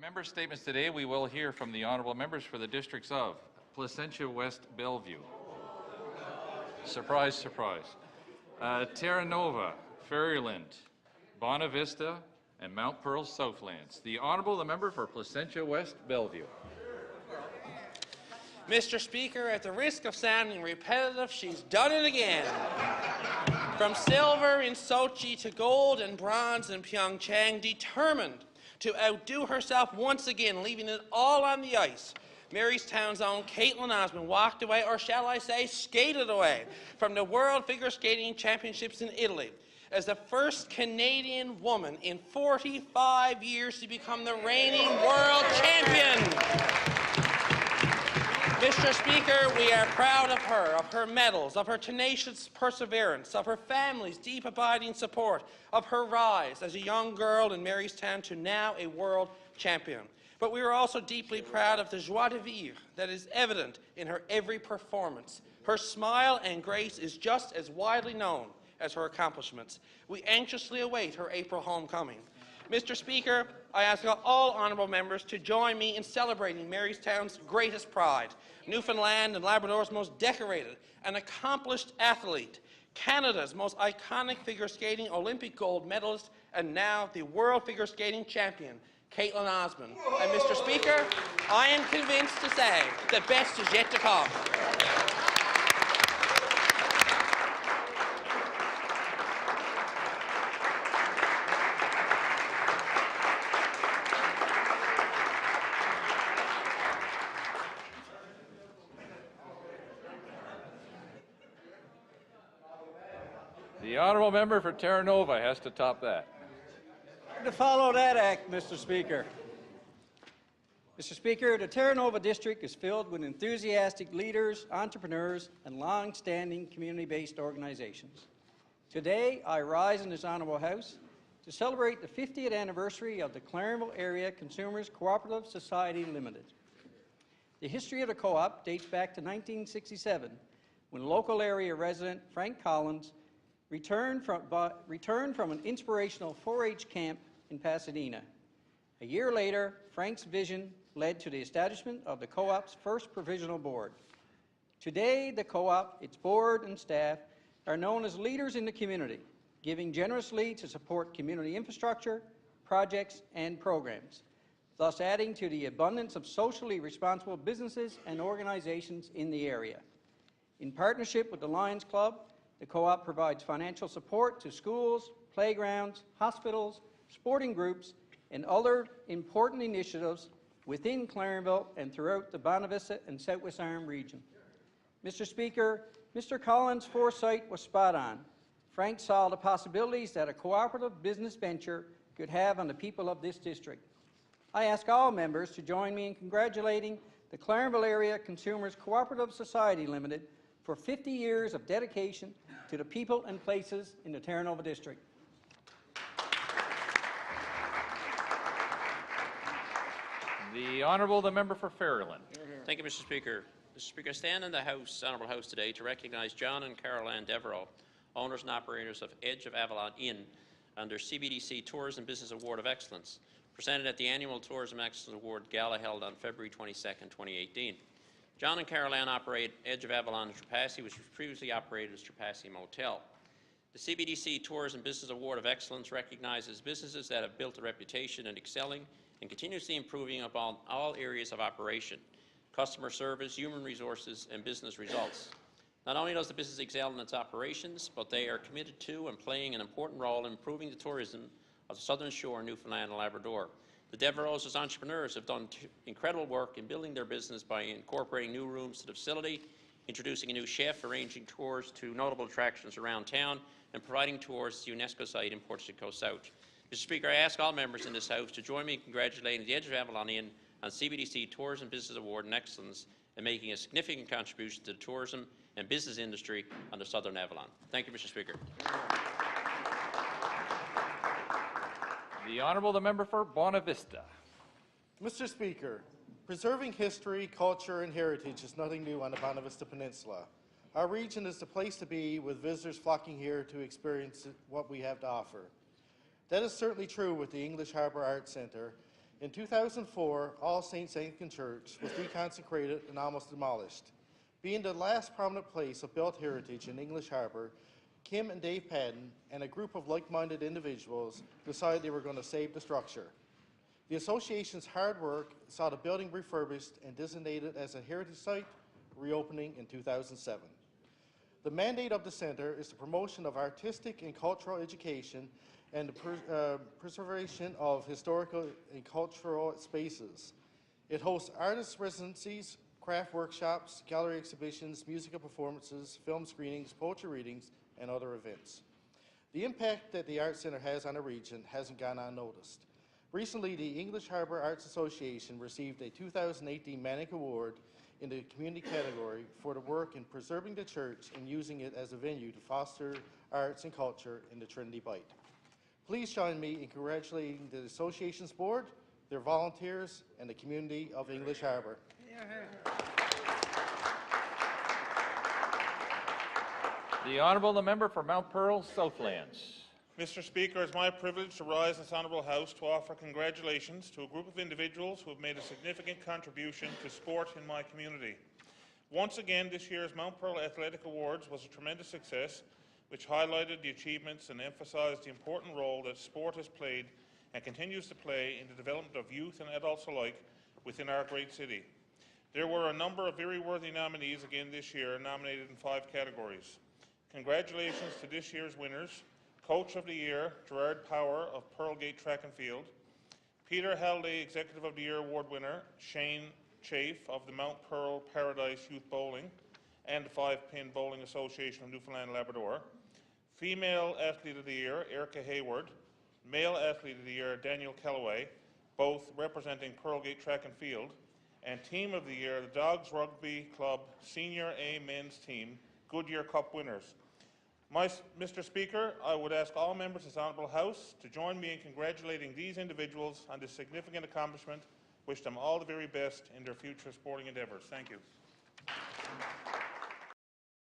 member statements today, we will hear from the honourable members for the districts of Placentia West-Bellevue. Surprise, surprise. Terra Nova, Ferryland, Bonavista, and Mount Pearl-Southlands. The Honourable, the member for Placentia West-Bellevue. Mr. Speaker, at the risk of sounding repetitive, she's done it again. From silver in Sochi to gold and bronze in Pyeongchang, determined to outdo herself once again, leaving it all on the ice, Marystown's own Caitlin Osmond walked away, or shall I say skated away, from the World Figure Skating Championships in Italy as the first Canadian woman in 45 years to become the reigning world champion. Mr. Speaker, we are proud of her medals, of her tenacious perseverance, of her family's deep abiding support, of her rise as a young girl in Marystown to now a world champion. But we are also deeply proud of the joie de vivre that is evident in her every performance. Her smile and grace is just as widely known as her accomplishments. We anxiously await her April homecoming. Mr. Speaker, I ask all honourable members to join me in celebrating Marystown's greatest pride, Newfoundland and Labrador's most decorated and accomplished athlete, Canada's most iconic figure skating Olympic gold medalist, and now the world figure skating champion, Caitlin Osmond. And Mr. Speaker, I am convinced to say the best is yet to come. The honourable member for Terra Nova has to top that. To follow that act, Mr. Speaker. Mr. Speaker, the Terra Nova district is filled with enthusiastic leaders, entrepreneurs, and long-standing community-based organizations. Today, I rise in this honourable House to celebrate the 50th anniversary of the Clarenville Area Consumers Cooperative Society Limited. The history of the co-op dates back to 1967, when local area resident Frank Collins returned from an inspirational 4-H camp in Pasadena. A year later, Frank's vision led to the establishment of the co-op's first provisional board. Today, the co-op, its board and staff are known as leaders in the community, giving generously to support community infrastructure, projects, and programs, thus adding to the abundance of socially responsible businesses and organizations in the area. In partnership with the Lions Club, the co-op provides financial support to schools, playgrounds, hospitals, sporting groups, and other important initiatives within Clarenville and throughout the Bonavista and Southwest Arm region. Mr. Speaker, Mr. Collins' foresight was spot on. Frank saw the possibilities that a cooperative business venture could have on the people of this district. I ask all members to join me in congratulating the Clarenville Area Consumers Cooperative Society Limited for 50 years of dedication to the people and places in the Terra Nova district. The Honourable, the member for Ferryland. Thank you, Mr. Speaker. Mr. Speaker, I stand in the Honourable House today to recognise John and Carol Ann Devereaux, owners and operators of Edge of Avalon Inn, and their CBDC Tourism Business Award of Excellence, presented at the annual Tourism Excellence Award Gala held on February 22, 2018. John and Carol Ann operate Edge of Avalon in Trepassey, which was previously operated as Trepassey Motel. The CBDC Tourism Business Award of Excellence recognizes businesses that have built a reputation in excelling and continuously improving upon all areas of operation: customer service, human resources, and business results. Not only does the business excel in its operations, but they are committed to and playing an important role in improving the tourism of the Southern Shore, Newfoundland and Labrador. The Devereaux as entrepreneurs have done incredible work in building their business by incorporating new rooms to the facility, introducing a new chef, arranging tours to notable attractions around town, and providing tours to the UNESCO site in Portico South. Mr. Speaker, I ask all members in this House to join me in congratulating the Edge of Avalon Inn on CBDC Tourism Business Award in Excellence and making a significant contribution to the tourism and business industry on the Southern Avalon. Thank you, Mr. Speaker. The Honourable, the member for Bonavista. Mr. Speaker, preserving history, culture, and heritage is nothing new on the Bonavista Peninsula. Our region is the place to be, with visitors flocking here to experience what we have to offer. That is certainly true with the English Harbour Arts Centre In 2004, All Saints Anglican Church was deconsecrated and almost demolished. Being the last prominent place of built heritage in English Harbor, Kim and Dave Patton and a group of like-minded individuals decided they were going to save the structure. The association's hard work saw the building refurbished and designated as a heritage site, reopening in 2007. The mandate of the center is the promotion of artistic and cultural education and the preservation of historical and cultural spaces. It hosts artist residencies, craft workshops, gallery exhibitions, musical performances, film screenings, poetry readings, and other events. The impact that the Arts Center has on the region hasn't gone unnoticed. Recently, the English Harbor Arts Association received a 2018 Manic Award in the community category for the work in preserving the church and using it as a venue to foster arts and culture in the Trinity Bight. Please join me in congratulating the association's board, their volunteers, and the community of English Harbor. The Honourable the Member for Mount Pearl-Southlands. Mr. Speaker, it's my privilege to rise in this Honourable House to offer congratulations to a group of individuals who have made a significant contribution to sport in my community. Once again, this year's Mount Pearl Athletic Awards was a tremendous success, which highlighted the achievements and emphasised the important role that sport has played and continues to play in the development of youth and adults alike within our great city. There were a number of very worthy nominees again this year, nominated in 5 categories. Congratulations to this year's winners: Coach of the Year, Gerard Power of Pearlgate Track and Field; Peter Halliday, Executive of the Year Award winner, Shane Chafe of the Mount Pearl Paradise Youth Bowling and the 5-Pin Bowling Association of Newfoundland and Labrador; Female Athlete of the Year, Erica Hayward; Male Athlete of the Year, Daniel Calloway, both representing Pearlgate Track and Field; and Team of the Year, the Dogs Rugby Club Senior A Men's Team, Goodyear Cup winners. Mr. Speaker, I would ask all members of this Honourable House to join me in congratulating these individuals on this significant accomplishment. Wish them all the very best in their future sporting endeavours. Thank you.